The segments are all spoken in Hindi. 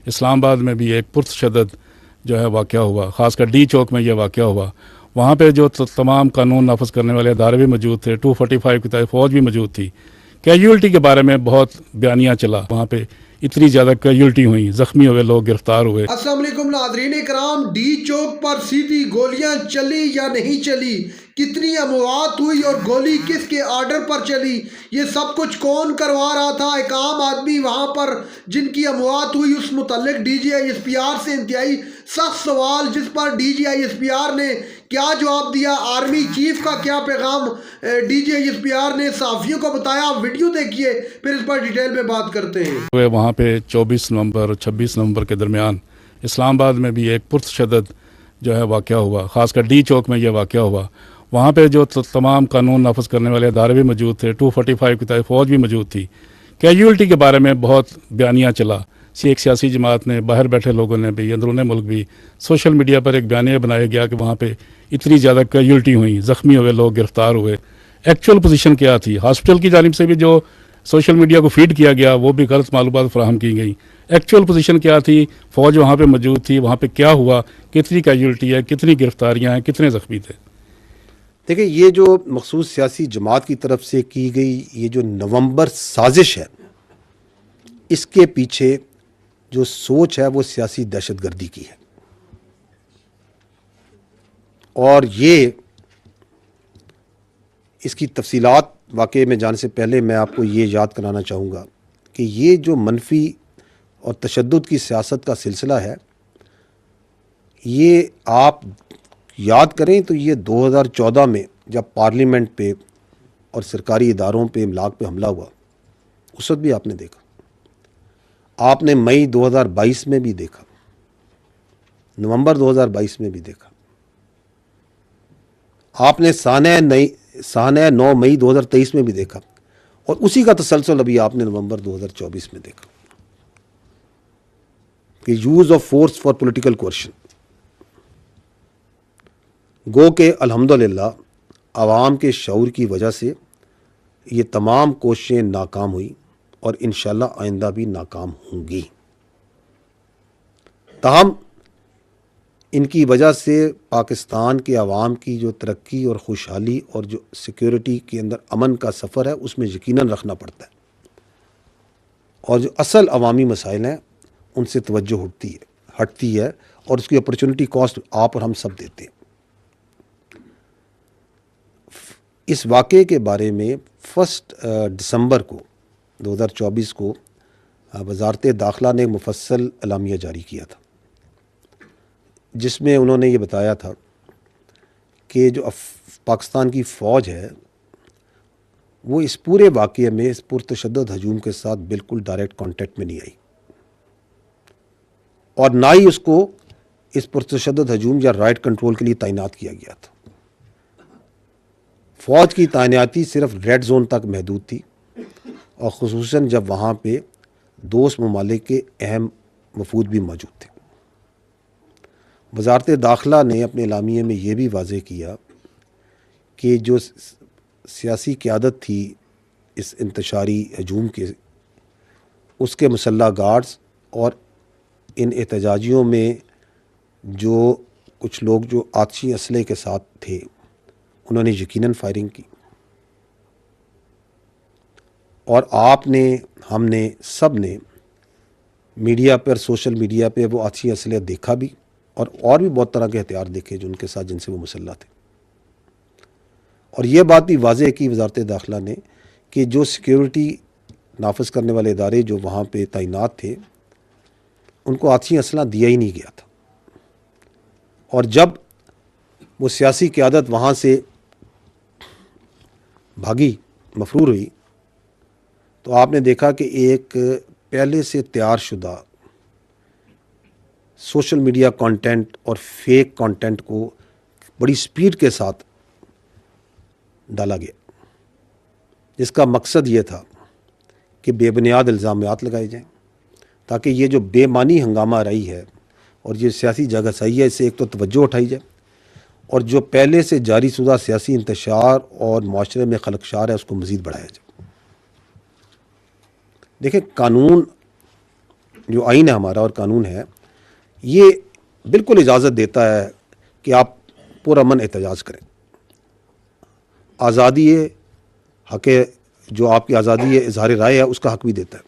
इस्लामाबाद में भी एक पुरतशद्दद जो है वाक़या हुआ, ख़ासकर डी चौक में यह वाक़या हुआ। वहाँ पे जो तमाम कानून नाफज करने वाले अदारे भी मौजूद थे, 245 की तरह फ़ौज भी मौजूद थी। कैजुअल्टी के बारे में बहुत बयानिया चला, वहाँ पे इतनी ज़्यादा कैजुअल्टी हुई, ज़ख्मी हुए लोग, गिरफ्तार हुए। अस्सलाम वालेकुम नाज़रीन इकराम, डी चौक पर सीधी गोलियां चली या नहीं चली, कितनी अमवात हुई और गोली किसके आर्डर पर चली, ये सब कुछ कौन करवा रहा था? एक आम आदमी वहां पर जिनकी अमवात हुई उस मुतल्लिक DGISPR से इंतहाई सख्त सवाल, जिस पर DGISPR ने क्या जवाब दिया, आर्मी चीफ का क्या पैगाम DGISPR ने सहाफ़ियों को बताया। वीडियो देखिए, फिर इस पर डिटेल में बात करते हैं। वहाँ पे 24 नवंबर और 26 नवंबर के दरमियान इस्लामाबाद में भी एक पुरतशद्दद जो है वाक़या हुआ, ख़ासकर डी चौक में यह वाक़या हुआ। वहाँ पे जो तमाम कानून नाफज करने वाले अदारे भी मौजूद थे, 245 की तरह फ़ौज भी मौजूद थी। कैजुअल्टी के बारे में बहुत बयानिया चला, एक सियासी जमात ने, बाहर बैठे लोगों ने भी, अंदरूनी मुल्क भी, सोशल मीडिया पर एक बयानिया बनाया गया कि वहाँ पे इतनी ज़्यादा कैजुअल्टी हुई, ज़ख्मी हुए लोग, गिरफ्तार हुए। एक्चुअल पोजीशन क्या थी? हॉस्पिटल की जानिब से भी जो सोशल मीडिया को फीड किया गया वो भी गलत मालूमात फराहम की गई। एक्चुअल पोजीशन क्या थी? फ़ौज वहाँ पे मौजूद थी, वहाँ पे क्या हुआ, कितनी कैजुअल्टी है, कितनी गिरफ्तारियाँ हैं, कितने ज़ख्मी थे? देखिए, ये जो मखसूस सियासी जमात की तरफ से की गई ये जो नवंबर साजिश है, इसके पीछे जो सोच है वो सियासी दहशतगर्दी की है। और ये इसकी तफसीलात वाक़े में जाने से पहले मैं आपको ये याद कराना चाहूँगा कि ये जो मनफी और तशद्दुद की सियासत का सिलसिला है, ये आप याद करें तो ये 2014 में जब पार्लियामेंट पे और सरकारी इदारों पे इमलाक पे हमला हुआ, उस वक्त भी आपने देखा। आपने मई 2022 में भी देखा, नवंबर 2022 में भी देखा। आपने सानह 9 मई 2023 में भी देखा, और उसी का तसलसल अभी आपने नवंबर 2024 में देखा कि use of force for political coercion. गो के अल्हम्दुलिल्लाह आवाम के शऊर की वजह से ये तमाम कोशिशें नाकाम हुई और इंशाअल्लाह आइंदा भी नाकाम होंगी। ताहम इनकी वजह से पाकिस्तान के अवाम की जो तरक्की और खुशहाली और जो सिक्योरिटी के अंदर अमन का सफ़र है, उसमें यकीनन रखना पड़ता है, और जो असल अवामी मसाइल हैं उनसे तवज्जो हटती है और उसकी अपॉर्चुनिटी कॉस्ट आप और हम सब देते हैं। इस वाक़े के बारे में 1 दिसंबर को 2024 को वज़ारत दाखिला ने मुफस्सल एलामिया जारी किया था, जिसमें उन्होंने ये बताया था कि जो पाकिस्तान की फ़ौज है वो इस पूरे वाक़े में इस पुरतशद्दद हजूम के साथ बिल्कुल डायरेक्ट कांटेक्ट में नहीं आई, और ना ही उसको इस पुरतशद्दद हजूम या राइट कंट्रोल के लिए तैनात किया गया था। फ़ौज की तैनाती सिर्फ रेड जोन तक महदूद थी, और ख़ुसूसन जब वहाँ पे दोस्त ममालिक के अहम वफूद भी मौजूद थे। वज़ारत दाखिला ने अपने एलामिये में ये भी वाज़ेह किया कि जो सियासी क़यादत थी इस इंतशारी हजूम के, उसके मुसल्लह गार्ड्स और इन एहतजाजियों में जो कुछ लोग जो आतिशी असले के साथ थे, उन्होंने यकीनन फायरिंग की, और आपने, हमने, सब ने मीडिया पर, सोशल मीडिया पे वो आतिशी असले देखा भी, और भी बहुत तरह के हथियार देखे जो उनके साथ, जिनसे वो मुसल्लह थे। और ये बात भी वाज़ेह की वज़ारत दाखिला ने कि जो सिक्योरिटी नाफज करने वाले इदारे जो वहाँ पे तैनात थे, उनको आतिशी असला दिया ही नहीं गया था। और जब वो सियासी क़यादत वहाँ से भागी, मफरूर हुई, तो आपने देखा कि एक पहले से तैयार शुदा सोशल मीडिया कंटेंट और फेक कंटेंट को बड़ी स्पीड के साथ डाला गया, जिसका मकसद ये था कि बेबुनियाद इल्ज़ामात लगाए जाएं, ताकि ये जो बेमानी हंगामा रही है और ये सियासी जगहसाई है, इससे एक तो तवज्जो उठाई जाए, और जो पहले से जारी शुदा सियासी इंतशार और माशरे में खलकशार है उसको मज़ीद बढ़ाया जाए। देखें, कानून जो आइन है हमारा और कानून है, ये बिल्कुल इजाज़त देता है कि आप पुरअमन एहतजाज करें। आज़ादी है, हक़ जो आपकी आज़ादी है इज़हार राय है, उसका हक़ भी देता है।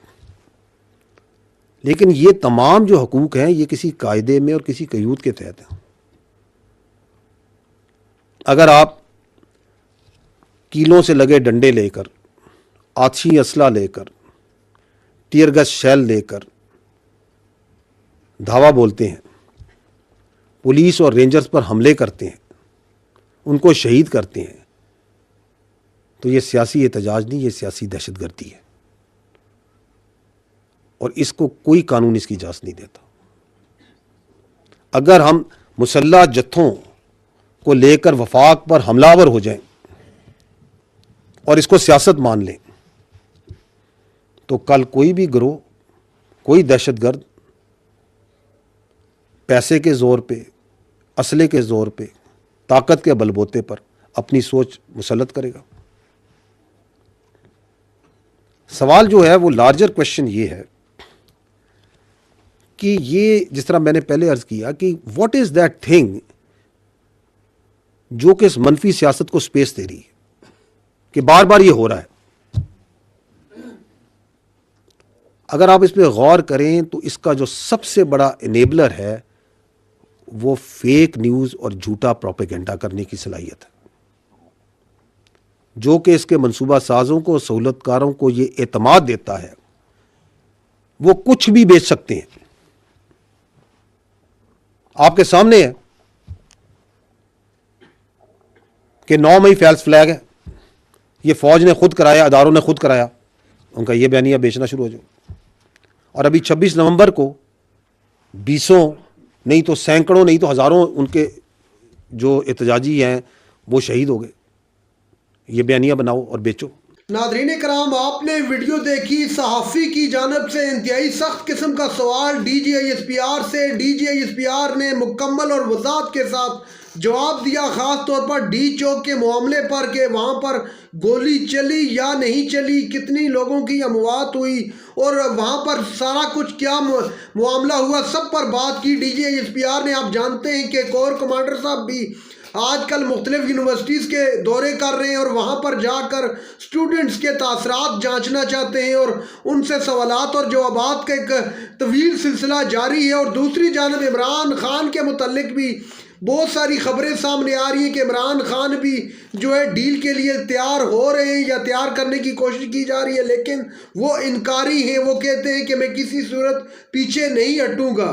लेकिन ये तमाम जो हकूक़ हैं ये किसी कायदे में और किसी क़यूद के तहत हैं। अगर आप कीलों से लगे डंडे लेकर, आछी असला लेकर, टीयर गैस शैल लेकर धावा बोलते हैं, पुलिस और रेंजर्स पर हमले करते हैं, उनको शहीद करते हैं, तो ये सियासी एहतजाज नहीं, ये सियासी दहशतगर्दी है और इसको कोई कानून इसकी इजाज़त नहीं देता। अगर हम मुसल्लह जत्थों को लेकर वफाक पर हमलावर हो जाएं और इसको सियासत मान लें, तो कल कोई भी गिरोह, कोई दहशतगर्द पैसे के ज़ोर पे, असले के ज़ोर पे, ताकत के बलबूते पर अपनी सोच मुसल्लत करेगा। सवाल जो है वो लार्जर क्वेश्चन ये है कि ये, जिस तरह मैंने पहले अर्ज किया कि व्हाट इज़ दैट थिंग जो कि इस मनफी सियासत को स्पेस दे रही है कि बार बार ये हो रहा है। अगर आप इस पर गौर करें तो इसका जो सबसे बड़ा इनेबलर है वो फेक न्यूज़ और झूठा प्रोपेगेंडा करने की सलाहियत है, जो कि इसके मंसूबा साजों को, सहूलतकारों को ये एतमाद देता है वो कुछ भी बेच सकते हैं। आपके सामने है कि 9 मई फैल्स फ्लैग है, ये फौज ने खुद कराया, अदारों ने खुद कराया, उनका ये बयानिया बेचना शुरू हो जाओ। और अभी 26 नवंबर को बीसों नहीं तो सैकड़ों नहीं तो हज़ारों उनके जो एहतजाजी हैं वो शहीद हो गए, ये बयानिया बनाओ और बेचो। नाज़रीन कराम, आपने वीडियो देखी। सहाफ़ी की जानब से इंतहाई सख्त किस्म का सवाल DGISPR से। DGISPR ने मुकम्मल और वज़ाहत के साथ जवाब दिया, ख़ास तौर पर डी चौक के मामले पर कि वहाँ पर गोली चली या नहीं चली, कितनी लोगों की अमवात हुई और वहाँ पर सारा कुछ क्या मामला हुआ, सब पर बात की DGISPR ने। आप जानते हैं कि कोर कमांडर साहब भी आजकल मुख्तलिफ यूनिवर्सिटीज़ के दौरे कर रहे हैं और वहाँ पर जाकर स्टूडेंट्स के तासरात जांचना चाहते हैं और उनसे सवालात और जवाबात का एक तवील सिलसिला जारी है। और दूसरी जानब इमरान खान के मुतल्लिक भी बहुत सारी खबरें सामने आ रही हैं कि इमरान खान भी जो है डील के लिए तैयार हो रहे हैं या तैयार करने की कोशिश की जा रही है, लेकिन वो इनकारी हैं। वो कहते हैं कि मैं किसी सूरत पीछे नहीं हटूंगा।